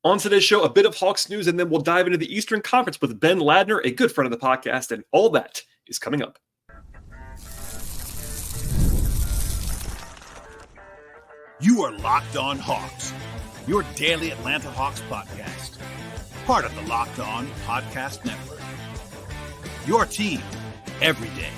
On today's show, a bit of Hawks news, and then we'll dive into the Eastern Conference with Ben Ladner, a good friend of the podcast, and all that is coming up. You are Locked On Hawks, your daily Atlanta Hawks podcast. Part of the Locked On Podcast Network. Your team every day.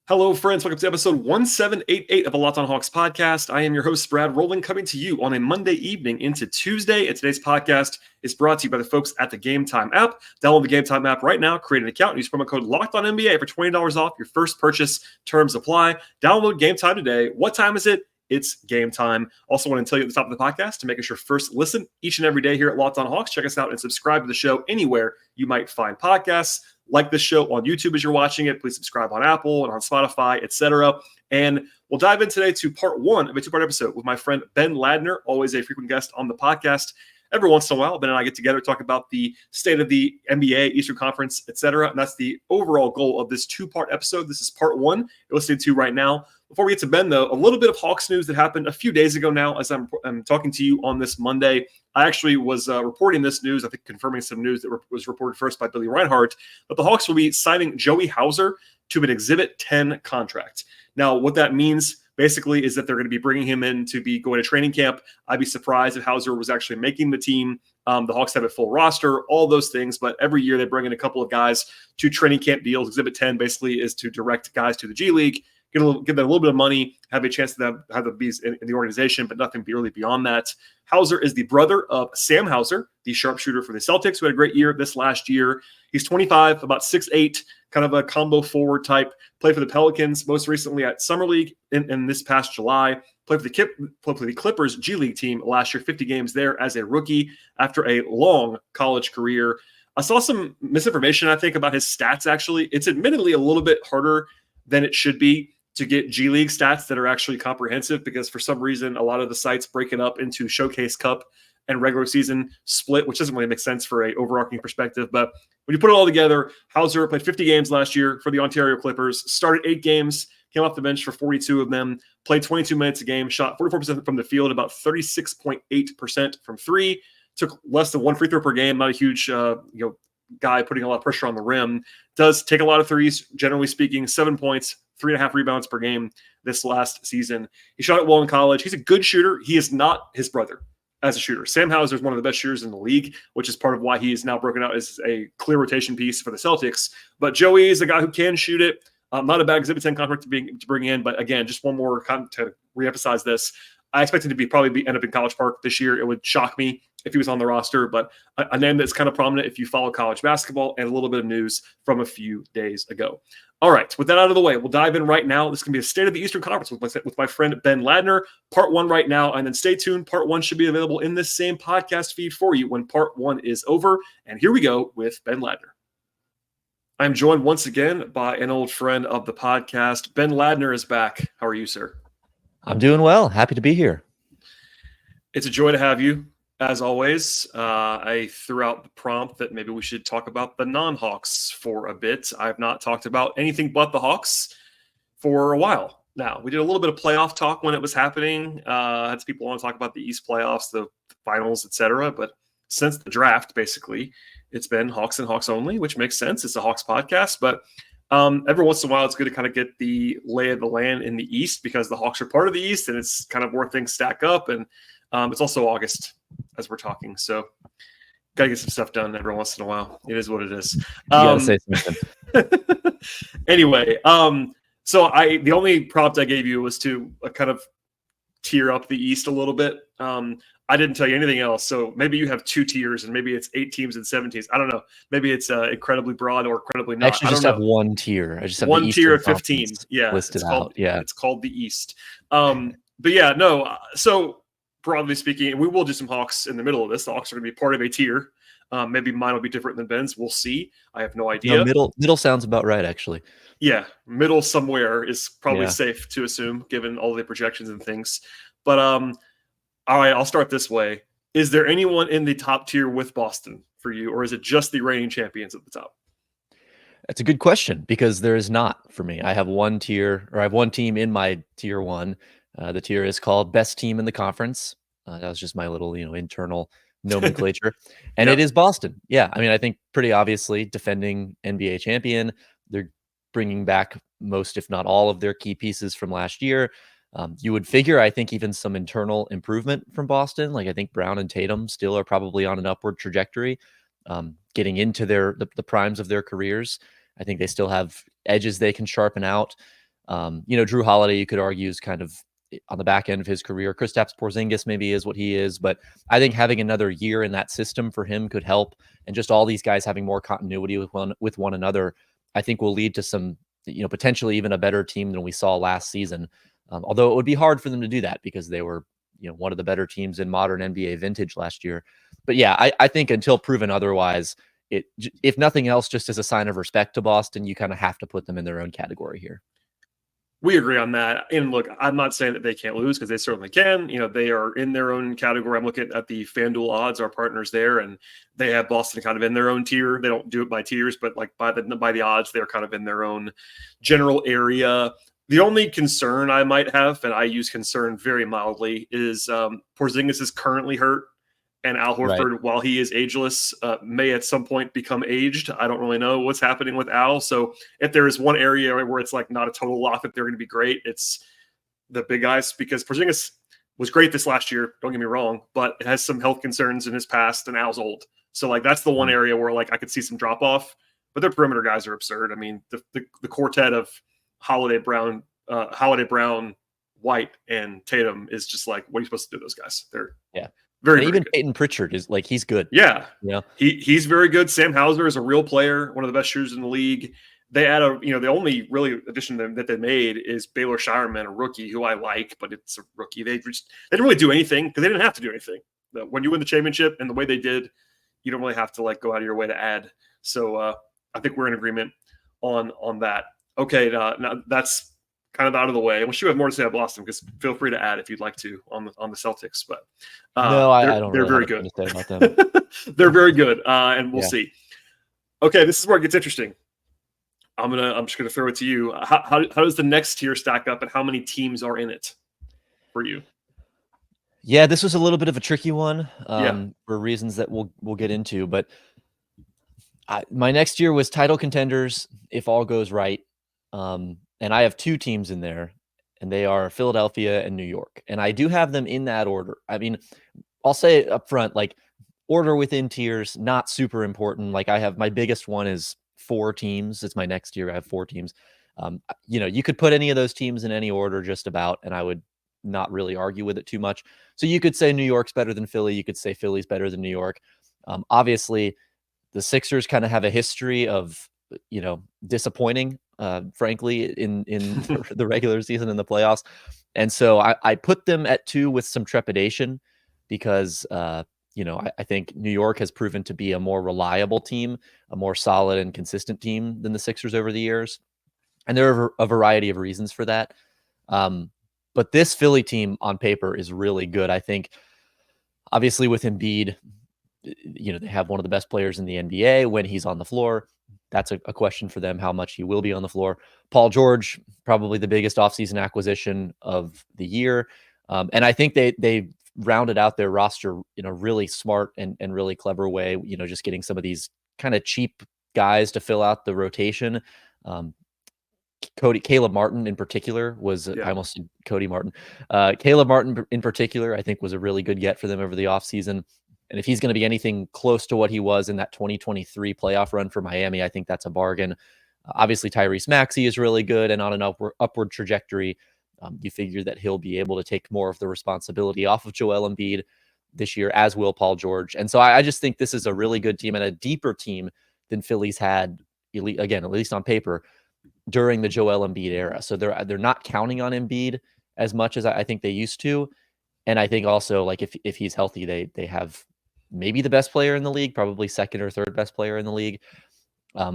Hello, friends. Welcome to episode 1788 of the Locked On Hawks podcast. I am your host, Rowland, coming to you on a Monday evening into Tuesday. And today's podcast is brought to you by the folks at the GameTime app. Download the GameTime app right now, create an account, and use promo code LOCKEDONNBA for $20 off your first purchase. Terms apply. Download GameTime today. What time is it? It's game time. Also want to tell you at the top of the podcast to make us your first listen each and every day here at Locked On Hawks. Check us out and subscribe to the show anywhere you might find podcasts. Like this show on YouTube as you're watching it. Please subscribe on Apple and on Spotify, etc. And we'll dive in today to part one of a two-part episode with my friend Ben Ladner, always a frequent guest on the podcast. Every once in a while, Ben and I get together to talk about the state of the NBA, Eastern Conference, etc. And that's the overall goal of this two-part episode. This is part one you're listening to right now. Before we get to Ben, though, a little bit of Hawks news that happened a few days ago now as I'm talking to you on this Monday. I actually was reporting this news, I think confirming some news that was reported first by Billy Reinhart, but the Hawks will be signing Joey Hauser to an Exhibit 10 contract. Now, what that means basically is that they're going to be bringing him in to be going to training camp. I'd be surprised if Hauser was actually making the team. The Hawks have a full roster, all those things, but every year they bring in a couple of guys to training camp deals. Exhibit 10 basically is to direct guys to the G League, give them a little bit of money, have a chance to have them be in the organization, but nothing really beyond that. Hauser is the brother of Sam Hauser, the sharpshooter for the Celtics, who had a great year this last year. He's 25, about 6'8", kind of a combo forward type. Played for the Pelicans, most recently at Summer League in this past July. Played for the Clippers G League team last year, 50 games there as a rookie after a long college career. I saw some misinformation, I think, about his stats, actually. It's admittedly a little bit harder than it should be to get G League stats that are actually comprehensive because for some reason, a lot of the sites break it up into Showcase Cup and regular season split, which doesn't really make sense for a overarching perspective. But when you put it all together, Hauser played 50 games last year for the Ontario Clippers, started 8 games, came off the bench for 42 of them, played 22 minutes a game, shot 44% from the field, about 36.8% from three, took less than one free throw per game, not a huge guy putting a lot of pressure on the rim. Does take a lot of threes, generally speaking, 7 points, 3.5 rebounds per game this last season. He shot it well in college. He's a good shooter. He is not his brother as a shooter. Sam Hauser is one of the best shooters in the league, which is part of why he is now broken out as a clear rotation piece for the Celtics. But Joey is a guy who can shoot it. Not a bad Exhibit 10 contract to bring in, but again, just one more to reemphasize this. I expect him to end up in College Park this year. It would shock me if he was on the roster, but a name that's kind of prominent if you follow college basketball, and a little bit of news from a few days ago. All right, with that out of the way, we'll dive in right now. This can be a State of the Eastern Conference with my friend Ben Ladner. Part one right now, and then stay tuned. Part one should be available in this same podcast feed for you when part one is over. And here we go with Ben Ladner. I'm joined once again by an old friend of the podcast. Ben Ladner is back. How are you, sir? I'm doing well. Happy to be here. It's a joy to have you, as always. I threw out the prompt that maybe we should talk about the non-Hawks for a bit. I've not talked about anything but the Hawks for a while now. We did a little bit of playoff talk when it was happening. Had some people want to talk about the East playoffs, the finals, etc. But since the draft, basically, it's been Hawks and Hawks only, which makes sense. It's a Hawks podcast, but every once in a while, it's good to kind of get the lay of the land in the East because the Hawks are part of the East, and it's kind of where things stack up. And it's also August as we're talking, so got to get some stuff done every once in a while. It is what it is. You gotta say something. Anyway, so the only prompt I gave you was to kind of tier up the East a little bit. I didn't tell you anything else, so maybe you have 2 tiers, and maybe it's 8 teams and 7 teams. I don't know. Maybe it's incredibly broad or incredibly not. I actually just have one tier. I just have one the tier Eastern of 15. Yeah, listed out. Yeah, it's called the East. But yeah, no. So broadly speaking, we will do some Hawks in the middle of this. The Hawks are going to be part of a tier. Maybe mine will be different than Ben's. We'll see. I have no idea. No, middle sounds about right, actually. Yeah, middle somewhere is probably safe to assume, given all the projections and things. But all right, I'll start this way. Is there anyone in the top tier with Boston for you, or is it just the reigning champions at the top? That's a good question because there is not for me. I have one tier, or I have one team in my tier one. The tier is called Best Team in the Conference. That was just my little, internal nomenclature. And Yep. it is Boston. Yeah. I mean, I think pretty obviously defending NBA champion. They're bringing back most, if not all, of their key pieces from last year. You would figure, I think, even some internal improvement from Boston. Like I think Brown and Tatum still are probably on an upward trajectory, getting into the primes of their careers. I think they still have edges they can sharpen out. Drew Holiday, you could argue, is kind of on the back end of his career. Kristaps Porzingis maybe is what he is, but I think having another year in that system for him could help. And just all these guys having more continuity with one another, I think will lead to some, potentially even a better team than we saw last season. Although it would be hard for them to do that because they were, one of the better teams in modern NBA vintage last year. But yeah, I think until proven otherwise, if nothing else, just as a sign of respect to Boston, you kind of have to put them in their own category here. We agree on that. And look, I'm not saying that they can't lose because they certainly can. They are in their own category. I'm looking at the FanDuel odds, our partners there, and they have Boston kind of in their own tier. They don't do it by tiers, but like by the odds, they're kind of in their own general area. The only concern I might have, and I use concern very mildly, is Porzingis is currently hurt. And Al Horford, Right. while he is ageless, may at some point become aged. I don't really know what's happening with Al. So if there is one area where it's like not a total lock that they're going to be great, it's the big guys, because Porzingis was great this last year. Don't get me wrong, but it has some health concerns in his past, and Al's old. So like that's the one area where like I could see some drop off. But their perimeter guys are absurd. I mean, the quartet of Holiday, Brown, White, and Tatum is just like, what are you supposed to do? Those guys, they're very, and very even good. Peyton Pritchard is like, he's good. Yeah. He's very good. Sam Hauser is a real player, one of the best shooters in the league. They add the only really addition that they made is Baylor Shireman, a rookie who I like, but it's a rookie. They didn't really do anything because they didn't have to do anything. When you win the championship and the way they did, you don't really have to like go out of your way to add. So I think we're in agreement on that. Okay. Now that's kind of out of the way. I wish you had more to say about Boston, because feel free to add if you'd like to on the Celtics. But no, I don't. They're really very good. To say about them. They're very good, and we'll see. Okay, this is where it gets interesting. I'm just gonna throw it to you. How does the next tier stack up, and how many teams are in it for you? Yeah, this was a little bit of a tricky one for reasons that we'll get into. But my next year was title contenders if all goes right. And I have two teams in there, and they are Philadelphia and New York. And I do have them in that order. I mean, I'll say it up front, like order within tiers, not super important. Like I have my biggest one is 4 teams. It's my next year. I have 4 teams. You could put any of those teams in any order just about, and I would not really argue with it too much. So you could say New York's better than Philly. You could say Philly's better than New York. Obviously, the Sixers kind of have a history of, disappointing, frankly, in the regular season and the playoffs. And so I put them at 2 with some trepidation because, I think New York has proven to be a more reliable team, a more solid and consistent team than the Sixers over the years. And there are a variety of reasons for that. But this Philly team on paper is really good. I think, obviously, with Embiid, they have one of the best players in the NBA when he's on the floor. That's a question for them, how much he will be on the floor. Paul George, probably the biggest offseason acquisition of the year. And I think they rounded out their roster in a really smart and really clever way, just getting some of these kind of cheap guys to fill out the rotation. Caleb Martin in particular was, I almost said Cody Martin. Caleb Martin in particular, I think, was a really good get for them over the offseason. And if he's going to be anything close to what he was in that 2023 playoff run for Miami, I think that's a bargain. Obviously, Tyrese Maxey is really good and on an upward trajectory. You figure that he'll be able to take more of the responsibility off of Joel Embiid this year, as will Paul George. And so I just think this is a really good team and a deeper team than Philly's had, again, at least on paper, during the Joel Embiid era. So they're not counting on Embiid as much as I think they used to. And I think also, like, if he's healthy, they have maybe the best player in the league, probably second or third best player in the league,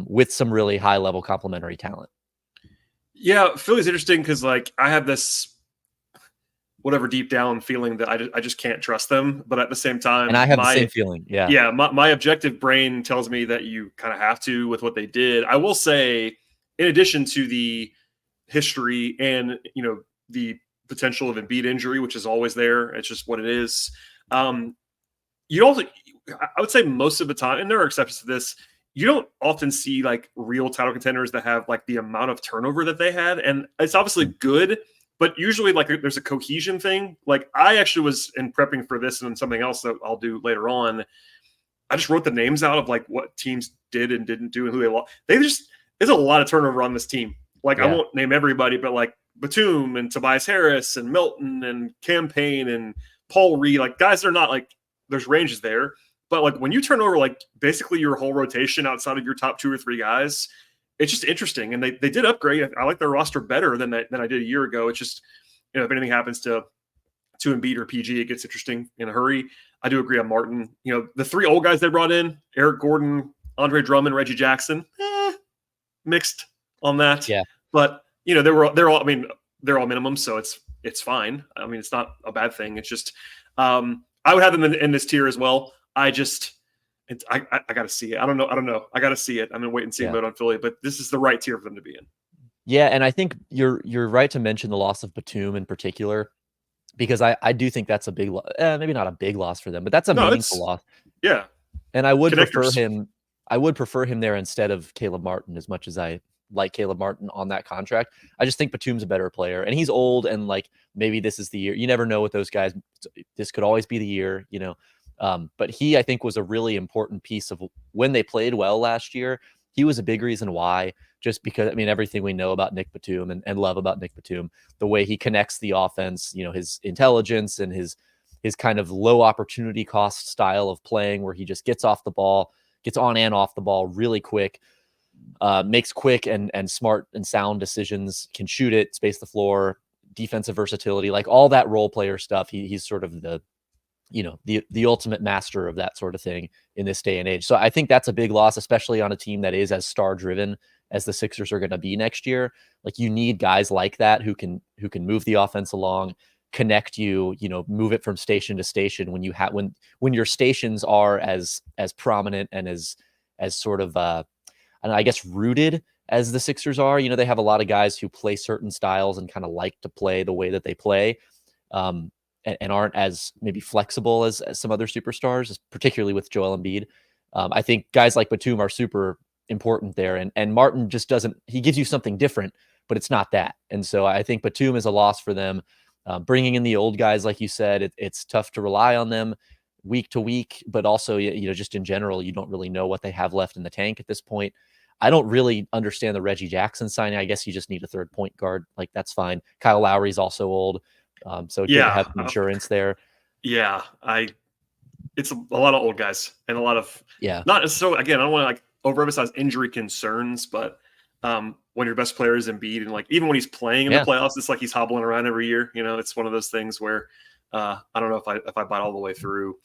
with some really high level complementary talent. Yeah, Philly's interesting because like I have this whatever deep down feeling that I just can't trust them, but at the same time, and I have the same feeling. Yeah, my objective brain tells me that you kind of have to with what they did. I will say, in addition to the history and the potential of Embiid injury, which is always there. It's just what it is. You also, I would say most of the time, and there are exceptions to this, you don't often see like real title contenders that have like the amount of turnover that they had. And it's obviously good, but usually like there's a cohesion thing. Like I actually was in prepping for this and something else that I'll do later on. I just wrote the names out of like what teams did and didn't do and who they lost. There's a lot of turnover on this team. Like I won't name everybody, but like Batum and Tobias Harris and Milton and Campaign and Paul Reed, like guys are not like there's ranges there. But like when you turn over like basically your whole rotation outside of your top 2 or 3 guys, it's just interesting. And they did upgrade. I like their roster better than I did a year ago. It's just, if anything happens to Embiid or PG, it gets interesting in a hurry. I do agree on Martin. The 3 old guys they brought in, Eric Gordon, Andre Drummond, Reggie Jackson, mixed on that. Yeah. But they're all minimum, so it's fine. I mean, it's not a bad thing. It's just I would have them in this tier as well. I got to see it. I don't know. I got to see it. I'm in wait and see mode on Philly, but this is the right tier for them to be in. Yeah, and I think you're right to mention the loss of Batum in particular, because I do think that's a big maybe not a big loss for them, but that's a meaningful loss. Yeah. And I would prefer him there instead of Caleb Martin, as much as I like Caleb Martin on that contract. I just think Batum's a better player, and he's old, and like maybe this is the year. You never know with those guys. This could always be the year, but he, I think, was a really important piece of when they played well last year. He was a big reason why, just because, I mean, everything we know about Nick Batum and love about Nick Batum, the way he connects the offense, his intelligence and his kind of low opportunity cost style of playing, where he just gets on and off the ball really quick, makes quick and smart and sound decisions, can shoot it, space the floor, defensive versatility, like all that role player stuff. He's sort of the ultimate master of that sort of thing in this day and age. So I think that's a big loss, especially on a team that is as star driven as the Sixers are going to be next year. Like you need guys like that who can move the offense along, connect you, move it from station to station when your stations are as prominent and as sort of I guess rooted as the Sixers are. They have a lot of guys who play certain styles and kind of like to play the way that they play. And aren't as maybe flexible as some other superstars, particularly with Joel Embiid. I think guys like Batum are super important there. And Martin just he gives you something different, but it's not that. And so I think Batum is a loss for them. Bringing in the old guys, like you said, it's tough to rely on them week to week, but also, just in general, you don't really know what they have left in the tank at this point. I don't really understand the Reggie Jackson signing. I guess you just need a third point guard. Like that's fine. Kyle Lowry's also old. So good to have some insurance there. Yeah, it's a lot of old guys and a lot of not so. Again, I don't want to like overemphasize injury concerns, but when your best player is Embiid, and like even when he's playing in the playoffs, it's like he's hobbling around every year. It's one of those things where I don't know if I bite all the way through.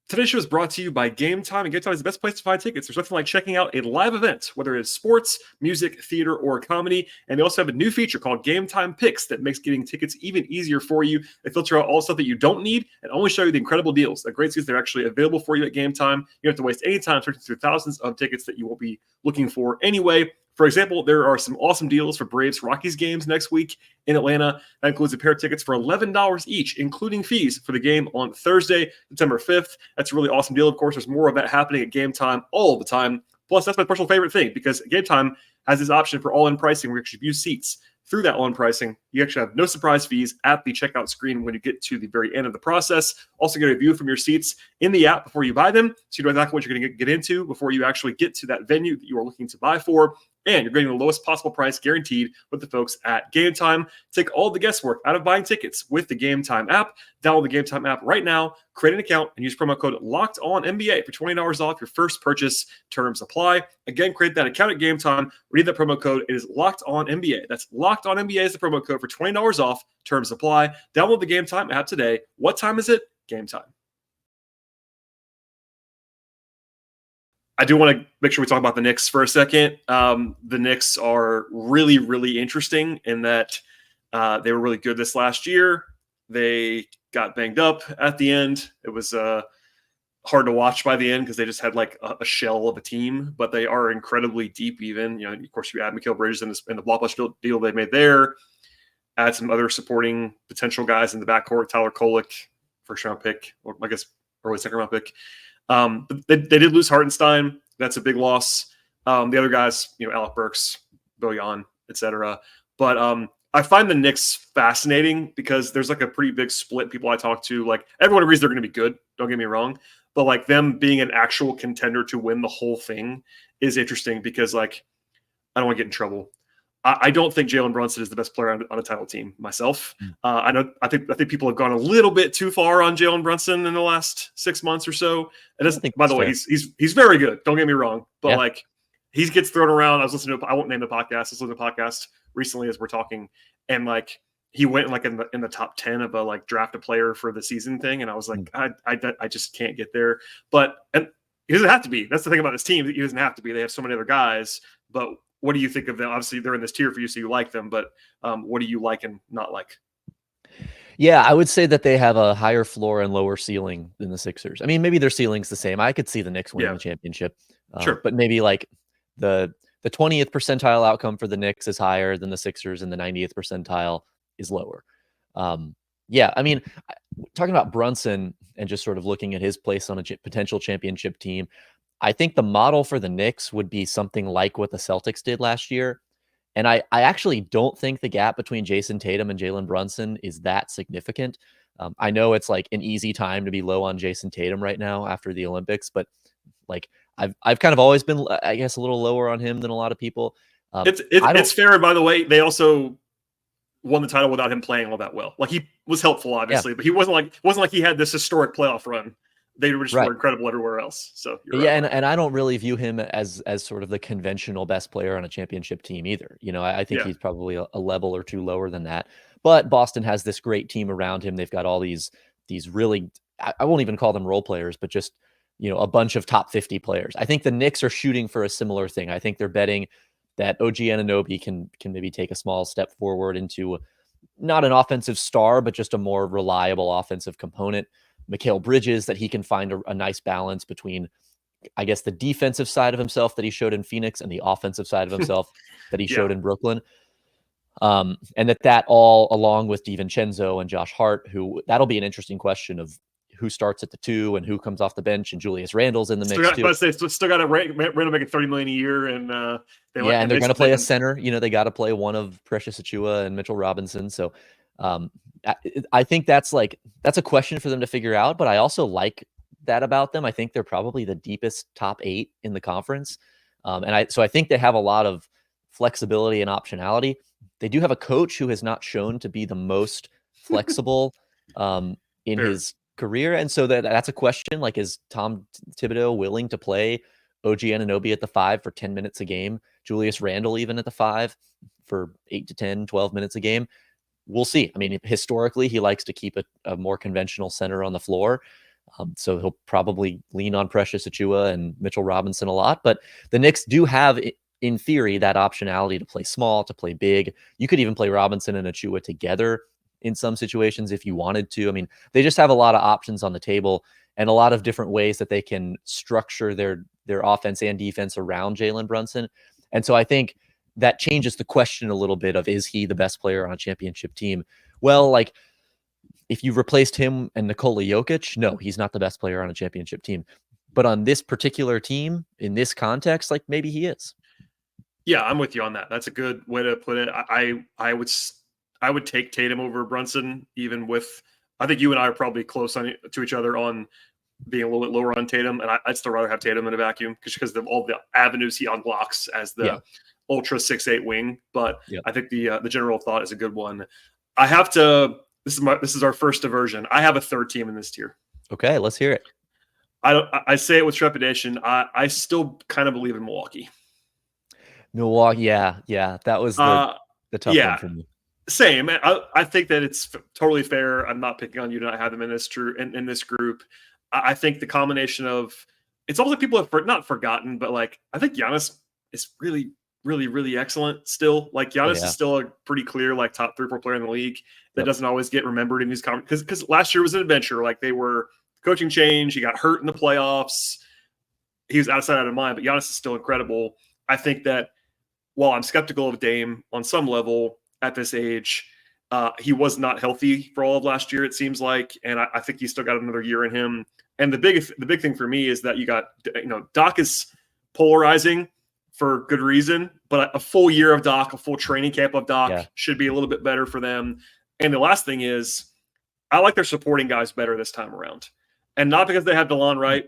Today's show is brought to you by GameTime, and GameTime is the best place to find tickets. There's nothing like checking out a live event, whether it's sports, music, theater, or comedy. And they also have a new feature called GameTime Picks that makes getting tickets even easier for you. They filter out all stuff that you don't need and only show you the incredible deals. The great news, they're actually available for you at GameTime. You don't have to waste any time searching through thousands of tickets that you will be looking for anyway. For example, there are some awesome deals for Braves-Rockies games next week in Atlanta. That includes a pair of tickets for $11 each, including fees for the game on Thursday, September 5th. That's a really awesome deal. Of course, there's more of that happening at Game Time all the time. Plus, that's my personal favorite thing, because Game Time has this option for all-in pricing where you actually view seats. Through that all-in pricing, you actually have no surprise fees at the checkout screen when you get to the very end of the process. Also get a view from your seats in the app before you buy them, so you know exactly what you're going to get into before you actually get to that venue that you are looking to buy for. And you're getting the lowest possible price guaranteed with the folks at Game Time. Take all the guesswork out of buying tickets with the Game Time app. Download the Game Time app right now, create an account, and use promo code LOCKEDONNBA for $20 off your first purchase. Terms apply. Again, create that account at Game Time. Read that promo code. It is LOCKEDONNBA. That's LOCKEDONNBA is the promo code for $20 off. Terms apply. Download the Game Time app today. What time is it? Game Time. I do want to make sure we talk about the Knicks for a second. The Knicks are really, really interesting in that they were really good this last year. They got banged up at the end. It was hard to watch by the end because they just had like a shell of a team, but they are incredibly deep even. Of course, you add Mikal Bridges and the blockbuster deal they made there, add some other supporting potential guys in the backcourt, Tyler Kolek, first-round pick, or I guess early second-round pick. They did lose Hartenstein. That's a big loss. The other guys, Alec Burks, Bojan, etc. But I find the Knicks fascinating because there's like a pretty big split. People I talk to, like everyone agrees they're going to be good. Don't get me wrong, but like them being an actual contender to win the whole thing is interesting because like I don't want to get in trouble. I don't think Jalen Brunson is the best player on a title team myself. I think people have gone a little bit too far on Jalen Brunson in the last 6 months or so. And by the way, he's very good. Don't get me wrong, but like he gets thrown around. I was listening to I won't name the podcast. I was listening to a podcast recently as we're talking, and like he went like in the top 10 of a like draft a player for the season thing, and I was like, I just can't get there. And he doesn't have to be. That's the thing about this team. He doesn't have to be. They have so many other guys, but. What do you think of them? Obviously, they're in this tier for you, so you like them. But what do you like and not like? Yeah, I would say that they have a higher floor and lower ceiling than the Sixers. I mean, maybe their ceiling's the same. I could see the Knicks winning the championship. Sure. But maybe like the 20th percentile outcome for the Knicks is higher than the Sixers, and the 90th percentile is lower. Yeah, I mean, talking about Brunson and just sort of looking at his place on a potential championship team, I think the model for the Knicks would be something like what the Celtics did last year. And I actually don't think the gap between Jason Tatum and Jalen Brunson is that significant. I know it's like an easy time to be low on Jason Tatum right now after the Olympics, but like I've kind of always been, I guess, a little lower on him than a lot of people. It's fair. And by the way, they also won the title without him playing all that well. Like he was helpful, obviously, but he wasn't like he had this historic playoff run. They were just were incredible everywhere else. So and I don't really view him as sort of the conventional best player on a championship team either. I think he's probably a level or two lower than that. But Boston has this great team around him. They've got all these really, I won't even call them role players, but just a bunch of top 50 players. I think the Knicks are shooting for a similar thing. I think they're betting that OG Anunoby can maybe take a small step forward into not an offensive star, but just a more reliable offensive component. Mikal Bridges, that he can find a nice balance between, I guess, the defensive side of himself that he showed in Phoenix and the offensive side of himself that he showed in Brooklyn. And that all, along with DiVincenzo and Josh Hart, who that'll be an interesting question of who starts at the 2 and who comes off the bench, and Julius Randle's in the mix too. Still got Randle making $30 million a year, and and they're going to play a center. They got to play one of Precious Achiuwa and Mitchell Robinson. So I think that's a question for them to figure out, but I also like that about them. I think they're probably the deepest top 8 in the conference. So I think they have a lot of flexibility and optionality. They do have a coach who has not shown to be the most flexible in his career. And so that's a question. Like, is Tom Thibodeau willing to play OG Anunoby at the 5 for 10 minutes a game? Julius Randle even at the 5 for 8 to 10, 12 minutes a game? We'll see. I mean, historically, he likes to keep a more conventional center on the floor. So he'll probably lean on Precious Achiuwa and Mitchell Robinson a lot. But the Knicks do have, in theory, that optionality to play small, to play big. You could even play Robinson and Achiuwa together in some situations if you wanted to. I mean, they just have a lot of options on the table and a lot of different ways that they can structure their offense and defense around Jalen Brunson. And so I think that changes the question a little bit of, is he the best player on a championship team? Well, like, if you replaced him and Nikola Jokic, no, he's not the best player on a championship team. But on this particular team, in this context, like, maybe he is. Yeah, I'm with you on that. That's a good way to put it. I would take Tatum over Brunson, even with, I think you and I are probably close to each other on being a little bit lower on Tatum, and I'd still rather have Tatum in a vacuum because of all the avenues he unblocks as the ultra 6'8" wing. But I think the general thought is a good one. I have to. This is our first diversion. I have a third team in this tier. Okay, let's hear it. I say it with trepidation. I still kind of believe in Milwaukee. Milwaukee, yeah, that was the tough one for me. Same. I think that it's totally fair. I'm not picking on you to not have them in this group. I think the combination of, it's almost like people have not forgotten, but like, I think Giannis is really, really, really excellent still. Like, Giannis is still a pretty clear, like, top 3 or 4 player in the league that doesn't always get remembered in these conferences. Because last year was an adventure. Like, they were coaching change. He got hurt in the playoffs. He was out of mind, but Giannis is still incredible. I think that while I'm skeptical of Dame on some level at this age, he was not healthy for all of last year, it seems like, and I think he's still got another year in him. And the big thing for me is that you got, Doc is polarizing for good reason, but a full year of Doc, a full training camp of Doc should be a little bit better for them. And the last thing is, I like their supporting guys better this time around, and not because they have DeLon Wright.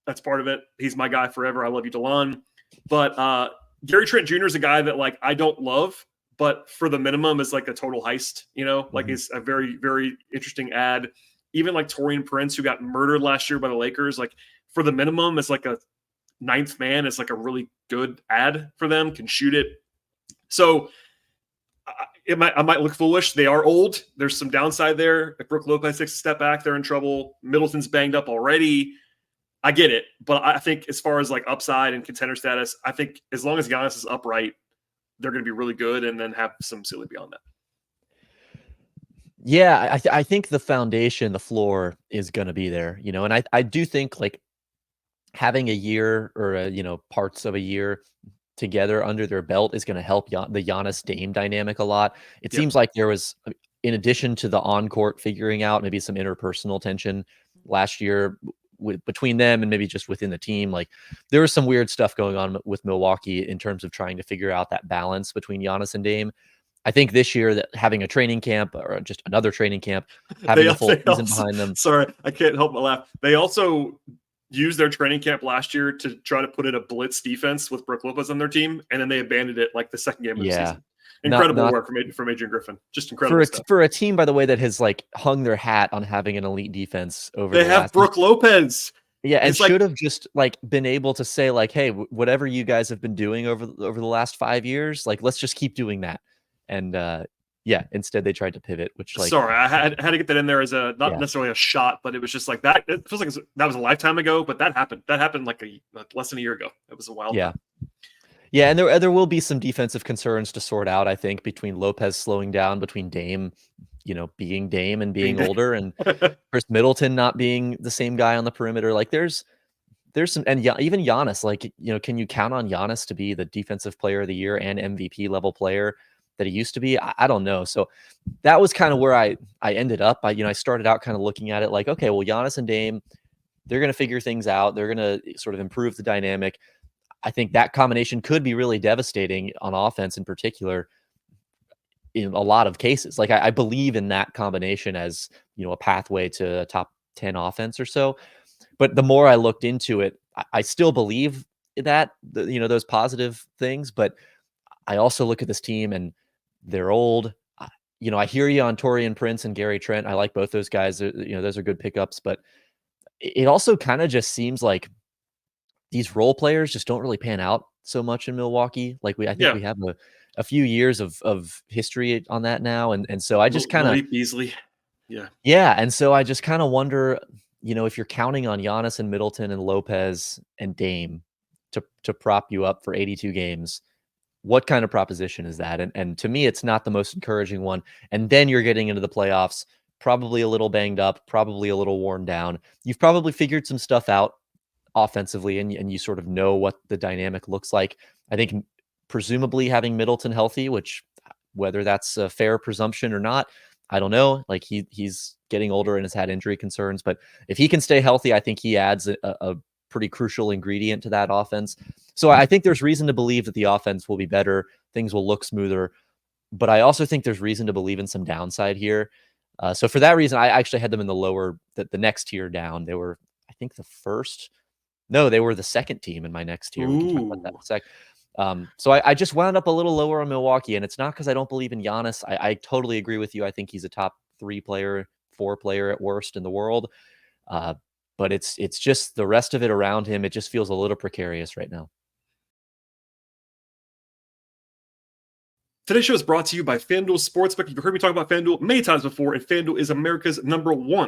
That's part of it. He's my guy forever. I love you, DeLon. But Gary Trent Jr. is a guy that like I don't love, but for the minimum is like a total heist, like it's a very, very interesting ad. Even like Taurean Prince, who got murdered last year by the Lakers, like for the minimum is like a ninth man. It's like a really good ad for them, can shoot it. So I might look foolish. They are old. There's some downside there. If Brook Lopez takes a step back, they're in trouble. Middleton's banged up already. I get it, but I think as far as like upside and contender status, I think as long as Giannis is upright, they're going to be really good, and then have some ceiling beyond that. Yeah, I think the foundation, the floor is going to be there, and I do think like having a year or parts of a year together under their belt is going to help the Giannis Dame dynamic a lot. It seems like there was, in addition to the on-court figuring out maybe some interpersonal tension last year between them and maybe just within the team, like there was some weird stuff going on with Milwaukee in terms of trying to figure out that balance between Giannis and Dame. I think this year that having a training camp or just another training camp, having a full season behind them. Sorry, I can't help but laugh. They also used their training camp last year to try to put in a blitz defense with Brook Lopez on their team, and then they abandoned it like the second game of the season. Incredible work from Adrian Griffin. Just incredible stuff. For a team, by the way, that has like hung their hat on having an elite defense over. They have Brook Lopez. Yeah, and should have just like been able to say like, hey, whatever you guys have been doing over the last 5 years, like let's just keep doing that. And instead they tried to pivot, which like sorry, I had to get that in there as a not necessarily a shot, but it was just like that. It feels like that was a lifetime ago, but that happened. That happened like less than a year ago. It was a wild time. Yeah, and there will be some defensive concerns to sort out, I think, between Lopez slowing down, between Dame, being Dame and being older, and Chris Middleton not being the same guy on the perimeter. Like there's some, and even Giannis, like, can you count on Giannis to be the defensive player of the year and MVP level player that he used to be? I don't know. So that was kind of where I ended up. I started out kind of looking at it like, okay, well, Giannis and Dame, they're going to figure things out. They're going to sort of improve the dynamic. I think that combination could be really devastating on offense in particular in a lot of cases. Like I believe in that combination as, a pathway to a top 10 offense or so. But the more I looked into it, I still believe that, those positive things. But I also look at this team and they're old. I hear you on Taurean Prince and Gary Trent. I like both those guys. Those are good pickups. But it also kind of just seems like these role players just don't really pan out so much in Milwaukee. Like I think we have a few years of history on that now. And so I just kind of Beasley. Yeah. And so I just kind of wonder, if you're counting on Giannis and Middleton and Lopez and Dame to prop you up for 82 games, what kind of proposition is that? And to me, it's not the most encouraging one. And then you're getting into the playoffs, probably a little banged up, probably a little worn down. You've probably figured some stuff out offensively, and you sort of know what the dynamic looks like. I think presumably having Middleton healthy, which whether that's a fair presumption or not, I don't know. Like he's getting older and has had injury concerns, but if he can stay healthy, I think he adds a pretty crucial ingredient to that offense. So I think there's reason to believe that the offense will be better. Things will look smoother, but I also think there's reason to believe in some downside here. So for that reason, I actually had them in the next tier down. They were, I think they were the second team in my next tier. We can talk about that in a sec. So I just wound up a little lower on Milwaukee, and it's not because I don't believe in Giannis. I totally agree with you. I think he's a top 3 player, 4 player at worst in the world. But it's just the rest of it around him. It just feels a little precarious right now. Today's show is brought to you by FanDuel Sportsbook. You've heard me talk about FanDuel many times before, and FanDuel is America's #1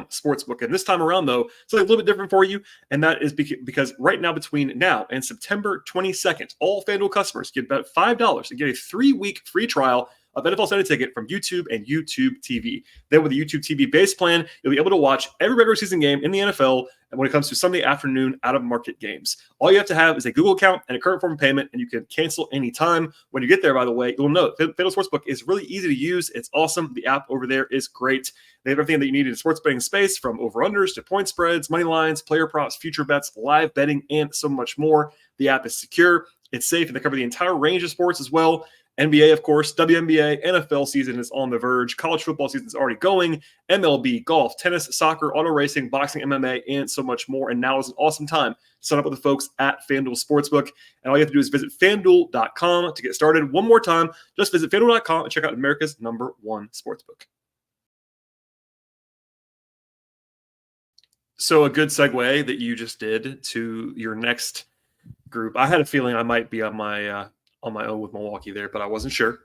sportsbook. And this time around, though, it's a little bit different for you, and that is because right now, between now and September 22nd, all FanDuel customers get about $5 and get a 3-week free trial of NFL Sunday Ticket from YouTube and YouTube TV. Then with the YouTube TV base plan, you'll be able to watch every regular season game in the NFL and when it comes to Sunday afternoon out-of-market games. All you have to have is a Google account and a current form of payment, and you can cancel anytime. When you get there, by the way, you'll know FanDuel Sportsbook is really easy to use. It's awesome. The app over there is great. They have everything that you need in sports betting space, from over-unders to point spreads, money lines, player props, future bets, live betting, and so much more. The app is secure, it's safe, and they cover the entire range of sports as well. NBA, of course, WNBA, NFL season is on the verge. College football season is already going. MLB, golf, tennis, soccer, auto racing, boxing, MMA, and so much more. And now is an awesome time to sign up with the folks at FanDuel Sportsbook. And all you have to do is visit FanDuel.com to get started. One more time, just visit FanDuel.com and check out America's #1 sportsbook. So a good segue that you just did to your next group. I had a feeling I might be on my own with Milwaukee there, but I wasn't sure.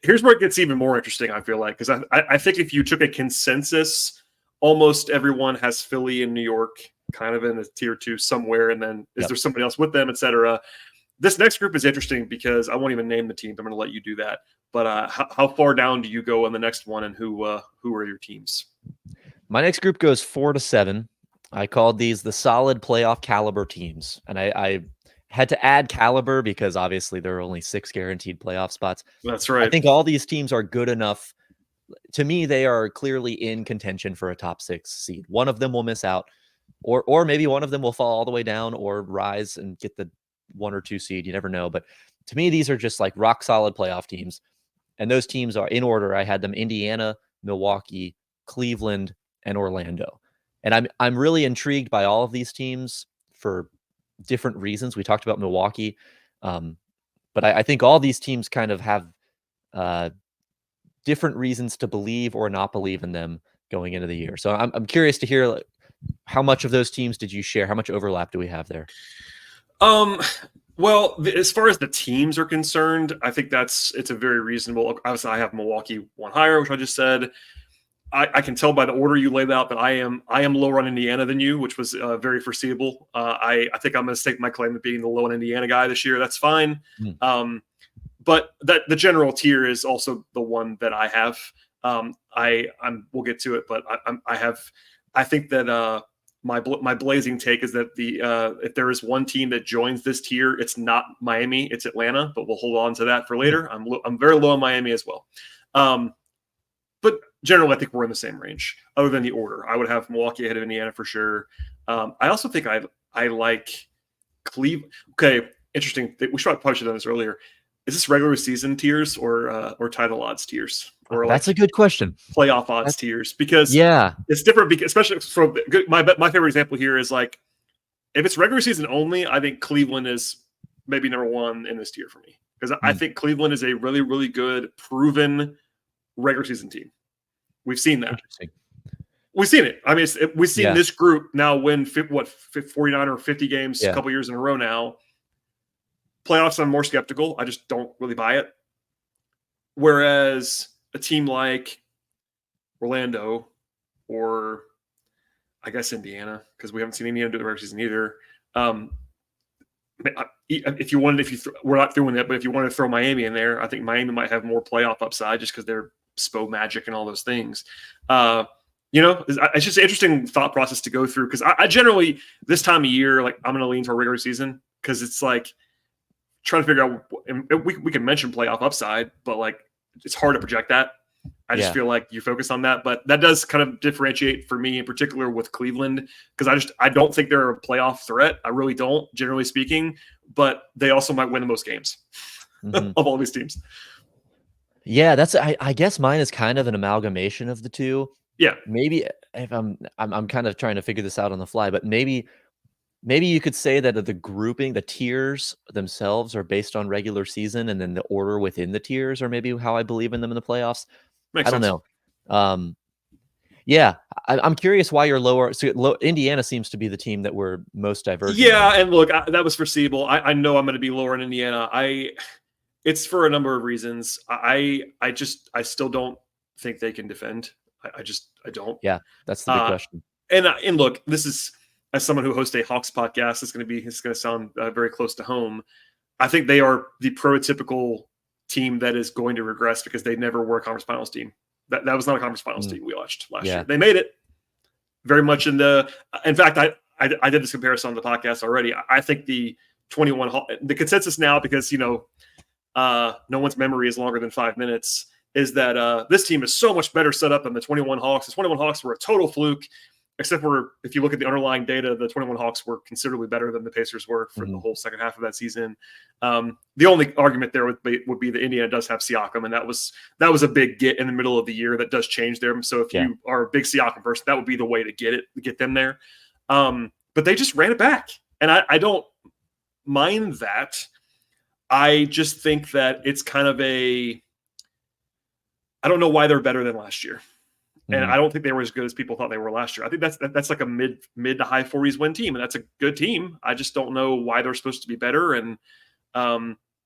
Here's where it gets even more interesting, I feel like, because I think if you took a consensus, almost everyone has Philly and New York kind of in a tier 2 somewhere, and then is there somebody else with them, etc. This next group is interesting because I won't even name the teams. I'm going to let you do that. But how far down do you go on the next one, and who are your teams? My next group goes 4 to 7. I called these the solid playoff caliber teams, and I had to add caliber because obviously there are only 6 guaranteed playoff spots. That's right. I think all these teams are good enough. To me, they are clearly in contention for a top 6 seed. One of them will miss out, or maybe one of them will fall all the way down or rise and get the 1 or 2 seed. You never know. But to me, these are just like rock solid playoff teams. And those teams are in order. I had them Indiana, Milwaukee, Cleveland, and Orlando. And I'm really intrigued by all of these teams for different reasons. We talked about Milwaukee, but I think all these teams kind of have different reasons to believe or not believe in them going into the year. So I'm curious to hear how much of those teams did you share? How much overlap do we have there? Well, as far as the teams are concerned, I think it's a very reasonable. Obviously, I have Milwaukee one higher, which I just said. I can tell by the order you laid out that I am lower on Indiana than you, which was very foreseeable. I think I'm going to stake my claim to being the low on Indiana guy this year. That's fine. But the general tier is also the one that I have. We'll get to it, but I think that my blazing take is that if there is one team that joins this tier, it's not Miami, it's Atlanta. But we'll hold on to that for later. I'm very low on Miami as well. But generally, I think we're in the same range, other than the order. I would have Milwaukee ahead of Indiana for sure. I also think I like Cleveland. Okay, interesting. We probably should have done this earlier. Is this regular season tiers or title odds tiers? Or That's a good question. Playoff odds tiers, because it's different. Because especially from my favorite example here is like, if it's regular season only, I think Cleveland is maybe number 1 in this tier for me, because I think Cleveland is a really, really good, proven regular season team. We've seen that. We've seen it. I mean, we've seen this group now win 49 or 50 games a couple years in a row now. Playoffs, I'm more skeptical. I just don't really buy it. Whereas a team like Orlando, or I guess Indiana, because we haven't seen Indiana do the regular season either. We're not doing that, but if you want to throw Miami in there, I think Miami might have more playoff upside just because they're Spo Magic and all those things. It's just an interesting thought process to go through, because I generally, this time of year, like, I'm going to lean toward regular season, because it's like trying to figure out, and we can mention playoff upside, but like, it's hard to project that. I just feel like you focus on that, but that does kind of differentiate for me in particular with Cleveland, because I don't think they're a playoff threat. I really don't, generally speaking, but they also might win the most games of all these teams. Yeah, I guess mine is kind of an amalgamation of the two. Yeah, maybe if I'm kind of trying to figure this out on the fly, but maybe you could say that the grouping, the tiers themselves are based on regular season, and then the order within the tiers are maybe how I believe in them in the playoffs. I don't know. I'm curious why you're lower. So Indiana seems to be the team that we're most divergent. Yeah, and look, that was foreseeable. I know I'm going to be lower in Indiana. It's for a number of reasons. I still don't think they can defend. I don't. Yeah, that's the big question. And look, this is, as someone who hosts a Hawks podcast, it's going to sound very close to home. I think they are the prototypical team that is going to regress because they never were a conference finals team. That was not a conference finals team we watched last year. They made it very much in fact, I did this comparison on the podcast already. I think the consensus now, because, no one's memory is longer than 5 minutes, is that this team is so much better set up than the 21 Hawks. The 21 Hawks were a total fluke, except for if you look at the underlying data, the 21 Hawks were considerably better than the Pacers were for the whole second half of that season. The only argument there would be that Indiana does have Siakam, and that was a big get in the middle of the year that does change them. So if you are a big Siakam person, that would be the way to get them there. But they just ran it back, and I don't mind that. I just think that it's kind of I don't know why they're better than last year. And I don't think they were as good as people thought they were last year. I think that's like a mid to high 40s win team, and that's a good team. I just don't know why they're supposed to be better. And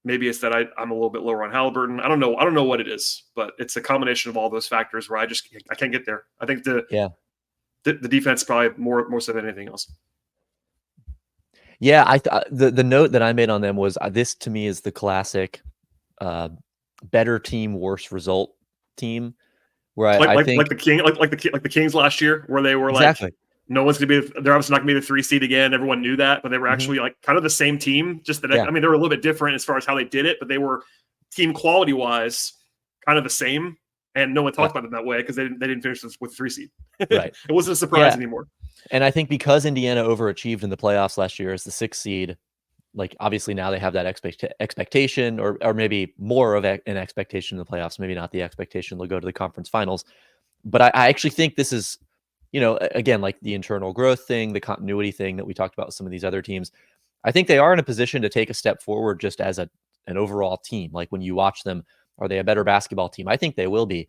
maybe it's that I'm a little bit lower on Halliburton. I don't know what it is, but it's a combination of all those factors where I can't get there. I think the defense probably more so than anything else. Yeah, the note that I made on them was this to me is the classic better team, worse result team. Where I think the Kings last year, where they were like, no one's gonna be. They're obviously not gonna be the 3 seed again. Everyone knew that, but they were actually like kind of the same team. Just that I mean, they were a little bit different as far as how they did it, but they were team quality wise kind of the same. And no one talked about them that way because they didn't finish this with 3 seed. Right, it wasn't a surprise anymore. And I think because Indiana overachieved in the playoffs last year as the 6th seed, like obviously now they have that expectation or maybe more of an expectation in the playoffs, maybe not the expectation they'll go to the conference finals. But I actually think this is, again, like the internal growth thing, the continuity thing that we talked about with some of these other teams. I think they are in a position to take a step forward just as an overall team. Like when you watch them, are they a better basketball team? I think they will be.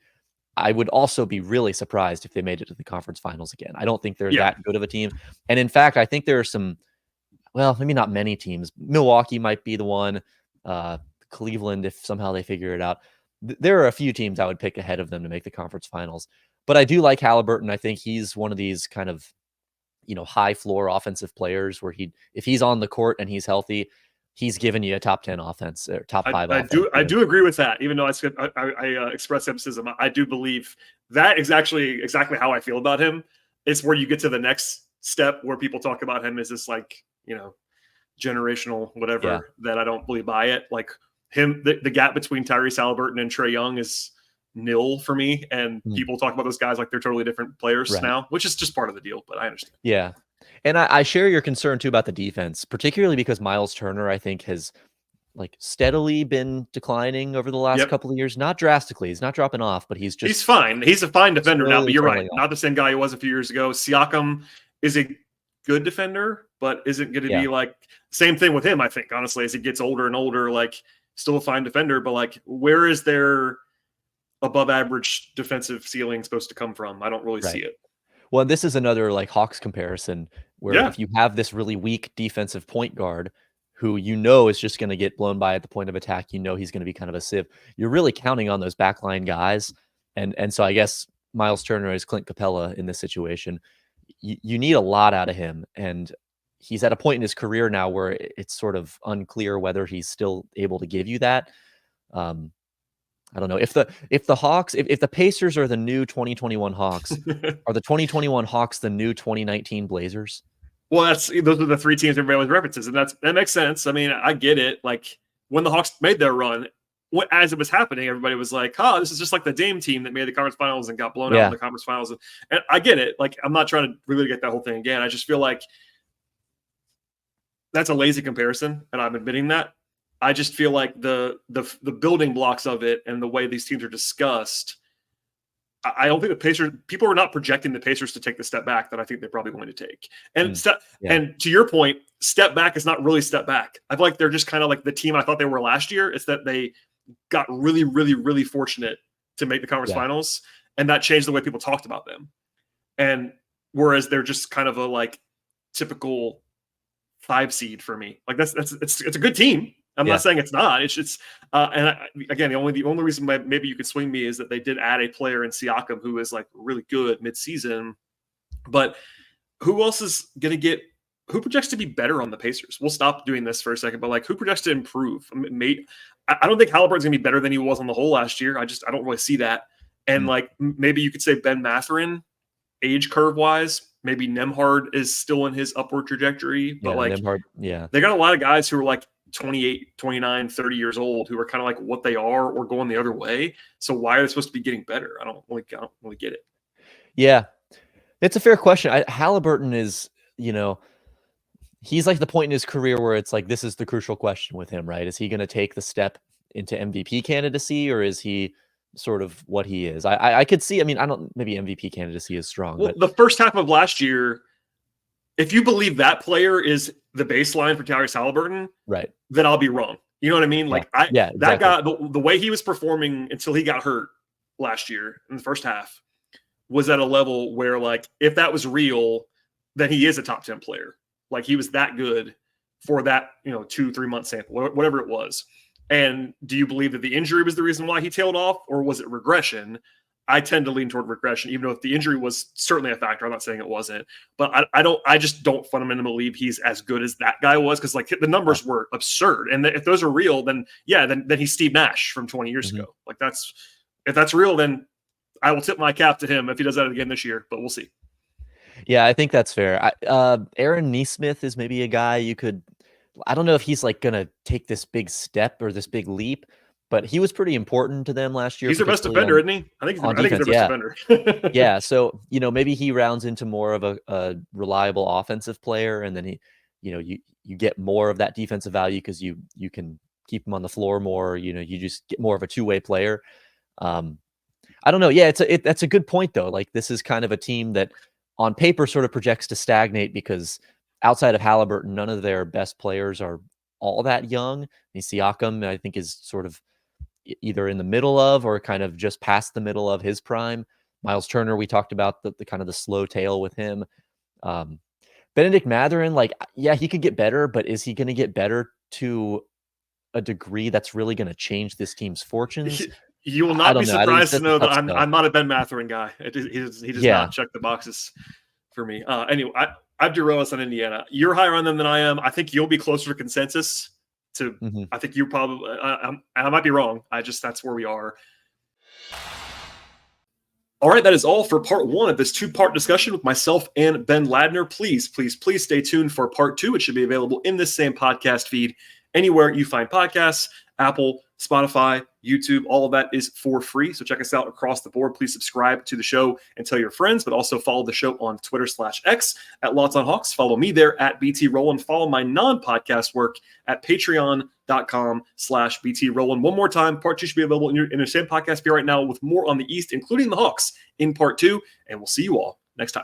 I would also be really surprised if they made it to the conference finals again. I don't think they're that good of a team. And in fact, I think there are some, well, maybe not many teams. Milwaukee might be the one. Cleveland, if somehow they figure it out. There are a few teams I would pick ahead of them to make the conference finals. But I do like Halliburton. I think he's one of these kind of, high floor offensive players where if he's on the court and he's healthy, he's given you a top 10 offense or top 5 offense. I do agree with that. Even though I express skepticism, I do believe that is actually exactly how I feel about him. It's where you get to the next step where people talk about him as this like, generational whatever that I don't really buy it. Like him, the gap between Tyrese Halliburton and Trae Young is nil for me. And people talk about those guys like they're totally different players now, which is just part of the deal, but I understand. Yeah. And I share your concern too about the defense, particularly because Miles Turner, I think, has like steadily been declining over the last couple of years. Not drastically. He's not dropping off, but he's fine. He's a fine defender now, but you're right. Not the same guy he was a few years ago. Siakam is a good defender, but isn't going to be like same thing with him. I think honestly, as he gets older and older, like still a fine defender, but like where is their above average defensive ceiling supposed to come from? I don't really see it. Well, this is another like Hawks comparison where if you have this really weak defensive point guard who is just going to get blown by at the point of attack, he's going to be kind of a sieve. You're really counting on those backline guys, and so I guess Miles Turner is Clint Capella in this situation. You need a lot out of him, and he's at a point in his career now where it's sort of unclear whether he's still able to give you that. I don't know if the Hawks, if the Pacers are the new 2021 Hawks, are the 2021 Hawks the new 2019 Blazers? Well, those are the 3 teams everybody always references, and that makes sense. I mean, I get it. Like when the Hawks made their run, as it was happening, everybody was like, "Oh, this is just like the Dame team that made the conference finals and got blown out in the conference finals." And I get it. Like I'm not trying to really get that whole thing again. I just feel like that's a lazy comparison, and I'm admitting that. I just feel like the building blocks of it and the way these teams are discussed, I don't think the Pacers, people are not projecting the Pacers to take the step back that I think they're probably going to take. And and to your point, step back is not really step back. I feel like they're just kind of like the team I thought they were last year. It's that they got really, really, really fortunate to make the conference finals, and that changed the way people talked about them. And whereas they're just kind of a like typical 5 seed for me. Like it's a good team. I'm not saying it's not. Again, the only reason why maybe you could swing me is that they did add a player in Siakam who is like really good mid-season. But who else is going to who projects to be better on the Pacers? We'll stop doing this for a second, but like who projects to improve? I don't think Halliburton's going to be better than he was on the whole last year. I don't really see that. And like maybe you could say Ben Mathurin, age curve wise, maybe Nembhard is still in his upward trajectory, but Nembhard, they got a lot of guys who are like 28, 29, 30 years old who are kind of like what they are or going the other way. So why are they supposed to be getting better? I don't really get it. Yeah, it's a fair question. Halliburton is, he's like the point in his career where it's like, this is the crucial question with him, right? Is he going to take the step into MVP candidacy, or is he sort of what he is? I could see, maybe MVP candidacy is strong. Well, but the first half of last year, if you believe that player is the baseline for Tyrese Halliburton, right, then I'll be wrong. You know what I mean? Like exactly. That guy, the way he was performing until he got hurt last year in the first half was at a level where, like, if that was real, then he is a top 10 player. Like, he was that good for that, 2-3 month sample, whatever it was. And do you believe that the injury was the reason why he tailed off, or was it regression? I tend to lean toward regression, even though if the injury was certainly a factor. I'm not saying it wasn't, but I just don't fundamentally believe he's as good as that guy was, because like the numbers were absurd. And if those are real, then he's Steve Nash from 20 years ago. Like if that's real, then I will tip my cap to him if he does that again this year, but we'll see. Yeah, I think that's fair. Aaron Nesmith is maybe a guy you could, I don't know if he's like going to take this big step or this big leap, but he was pretty important to them last year. He's their best defender, isn't he? I think he's their best defender. Yeah. So, maybe he rounds into more of a reliable offensive player, and then you get more of that defensive value because you can keep him on the floor more. You just get more of a two-way player. I don't know. Yeah, that's a good point though. Like, this is kind of a team that on paper sort of projects to stagnate because outside of Halliburton, none of their best players are all that young. Siakam, I think, is sort of either in the middle of or kind of just past the middle of his prime. Miles Turner, we talked about the kind of the slow tail with him. Benedict Mathurin, like, yeah, he could get better, but is he going to get better to a degree that's really going to change this team's fortunes? You will not be surprised to know that I'm not a Ben Mathurin guy. He does not check the boxes for me. Anyway, I have Durelis on Indiana. You're higher on them than I am. I think you'll be closer to consensus. I think you probably I might be wrong. That's where we are. All right, that is all for part one of this two-part discussion with myself and Ben Ladner. Please stay tuned for part two. It should be available in this same podcast feed anywhere you find podcasts, Apple, Spotify, YouTube. All of that is for free. So check us out across the board. Please subscribe to the show and tell your friends, but also follow the show on Twitter/X at Lots on Hawks. Follow me there at BT Rowland. Follow my non-podcast work at patreon.com/BT Rowland. One more time, part two should be available in your same podcast feed right now with more on the East, including the Hawks in part two. And we'll see you all next time.